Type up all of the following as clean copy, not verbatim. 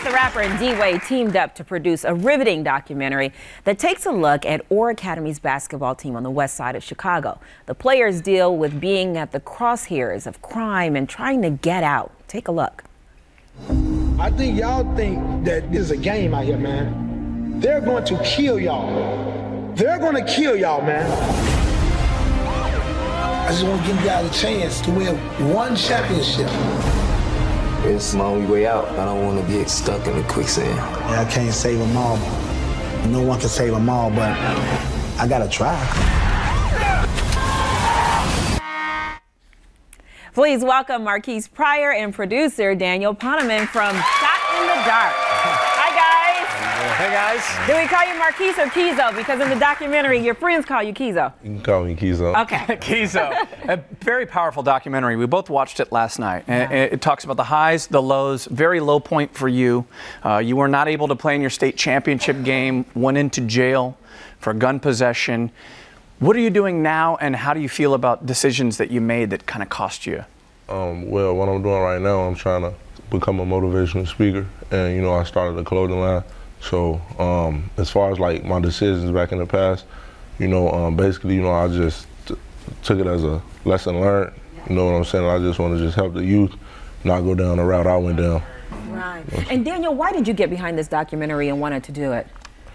the Rapper and D-Wade teamed up to produce a riveting documentary that takes a look at Orr Academy's basketball team on the west side of Chicago. The players deal with being at the crosshairs of crime and trying to get out. Take a look. I think y'all think that this is a game out here, man. They're going to kill y'all. They're going to kill y'all, man. I just want to give y'all a chance to win one championship. It's my only way out. I don't want to get stuck in the quicksand. Yeah, I can't save them all. No one can save them all, but I gotta try. Please welcome Marquise Pryor and producer Daniel Poneman from Shot in the Dark. Hi, guys. Hey, guys. Do we call you Marquise or Kizo? Because in the documentary, your friends call you Kizo. You can call me Kizo. Okay. Kizo. A very powerful documentary. We both watched it last night. And it talks about the highs, the lows, very low point for you. You were not able to play in your state championship game, went into jail for gun possession. What are you doing now, and how do you feel about decisions that you made that kind of cost you? Well, what I'm doing right now, I'm trying to become a motivational speaker. And, you know, I started a clothing line. So as far as like my decisions back in the past, you know, basically, you know, I just took it as a lesson learned. You know what I'm saying? I just want to just help the youth not go down the route I went down. Right. And Daniel, why did you get behind this documentary and wanted to do it?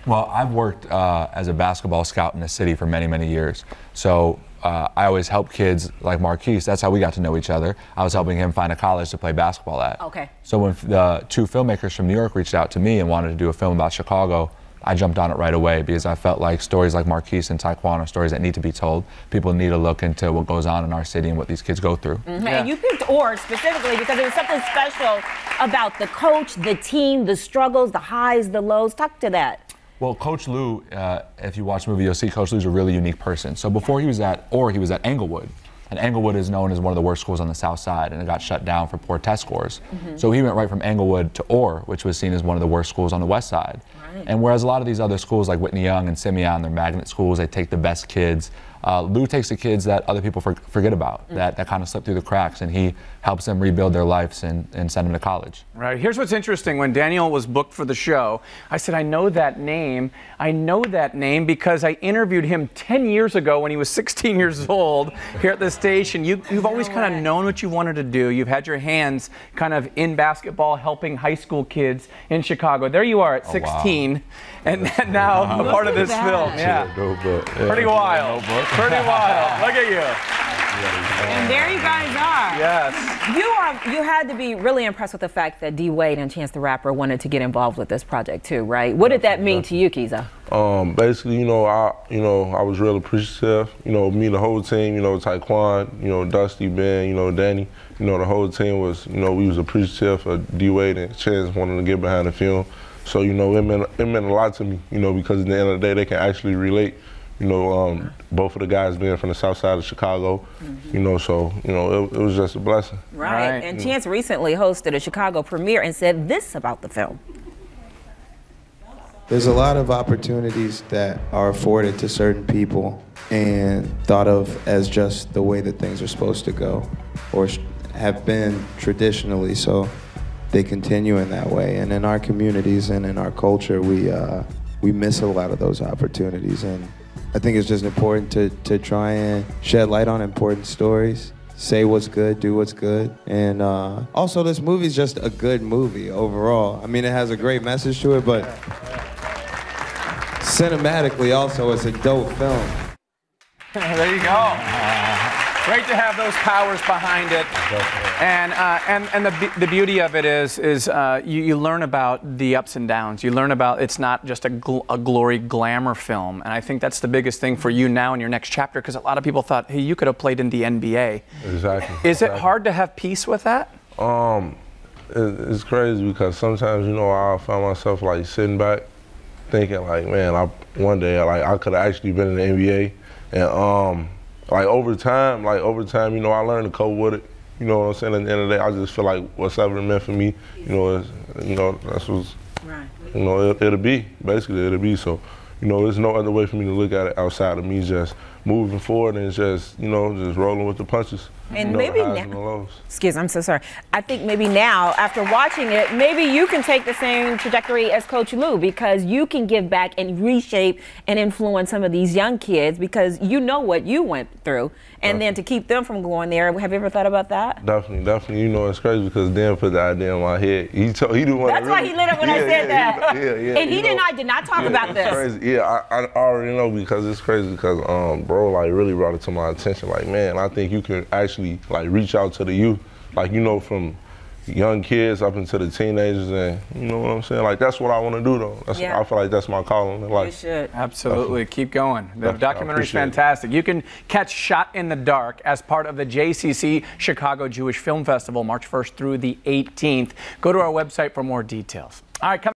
Well, I've worked as a basketball scout in the city for many, many years. So I always help kids like Marquise. That's how we got to know each other. I was helping him find a college to play basketball at. Okay. So when the two filmmakers from New York reached out to me and wanted to do a film about Chicago, I jumped on it right away because I felt like stories like Marquise and Taekwon are stories that need to be told. People need to look into what goes on in our city and what these kids go through. Mm-hmm. Yeah. And you picked Orr specifically because there was something special about the coach, the team, the struggles, the highs, the lows. Talk to that. Well, Coach Lou, if you watch the movie, you'll see Coach Lou's a really unique person. So before he was at Orr, he was at Englewood. And Englewood is known as one of the worst schools on the south side, and it got shut down for poor test scores. Mm-hmm. So he went right from Englewood to Orr, which was seen as one of the worst schools on the west side. Right. And whereas a lot of these other schools like Whitney Young and Simeon, they're magnet schools, they take the best kids. Lou takes the kids that other people forget about, that kind of slip through the cracks, and he helps them rebuild their lives and send them to college. Right. Here's what's interesting. When Daniel was booked for the show, I said, I know that name. I know that name because I interviewed him 10 years ago when he was 16 years old here at the station. You've always kind of known what you wanted to do. You've had your hands kind of in basketball, helping high school kids in Chicago. There you are at 16, wow. And now a part of this film. Yeah. Pretty wild. Pretty wild. Look at you. And there you guys are. Yes. You had to be really impressed with the fact that D-Wade and Chance the Rapper wanted to get involved with this project too, right? What did that mean to you, Kiza? Basically, you know, I was real appreciative. You know, me, the whole team, you know, Taekwon, you know, Dusty, Ben, you know, Danny, you know, the whole team was, you know, we was appreciative of D-Wade and Chance wanting to get behind the film. So, you know, it meant a lot to me, you know, because at the end of the day, they can actually relate. You know, both of the guys being from the south side of Chicago, you know, so, you know, it was just a blessing. Right. And Chance recently hosted a Chicago premiere and said this about the film. There's a lot of opportunities that are afforded to certain people and thought of as just the way that things are supposed to go or have been traditionally, so they continue in that way. And in our communities and in our culture, we miss a lot of those opportunities. And I think it's just important to try and shed light on important stories, say what's good, do what's good. And also this movie's just a good movie overall. I mean, it has a great message to it, but cinematically also it's a dope film. There you go. Great to have those powers behind it. And the beauty of it is you learn about the ups and downs. You learn about it's not just a glory glamour film. And I think that's the biggest thing for you now in your next chapter, because a lot of people thought, hey, you could have played in the NBA. Exactly. Is it hard to have peace with that? It's crazy because sometimes, you know, I find myself like sitting back thinking like, man, one day I could have actually been in the NBA. And like over time, you know, I learned to cope with it. You know what I'm saying? At the end of the day, I just feel like whatever it meant for me, you know, that's what's, you know, it'll be. Basically, it'll be. So, you know, there's no other way for me to look at it outside of me just moving forward and just, you know, just rolling with the punches. And you know, maybe the highs and the now, lows. excuse me, I'm so sorry. I think maybe now, after watching it, maybe you can take the same trajectory as Coach Lou, because you can give back and reshape and influence some of these young kids, because you know what you went through. And then to keep them from going there, have you ever thought about that? Definitely. You know, it's crazy because Dan put the idea in my head. He didn't want. That's why he lit up when I said that. Yeah. And I did not talk about this. Crazy. Yeah, I already know, because it's crazy because bro like really brought it to my attention. Like, man, I think you can actually like reach out to the youth, like, you know, from young kids up into the teenagers, and you know what I'm saying? Like, that's what I want to do though. I feel like that's my calling in life. You should. Absolutely. Keep going. The documentary is fantastic. You can catch Shot in the Dark as part of the JCC Chicago Jewish Film Festival, March 1st through the 18th. Go to our website for more details. All right,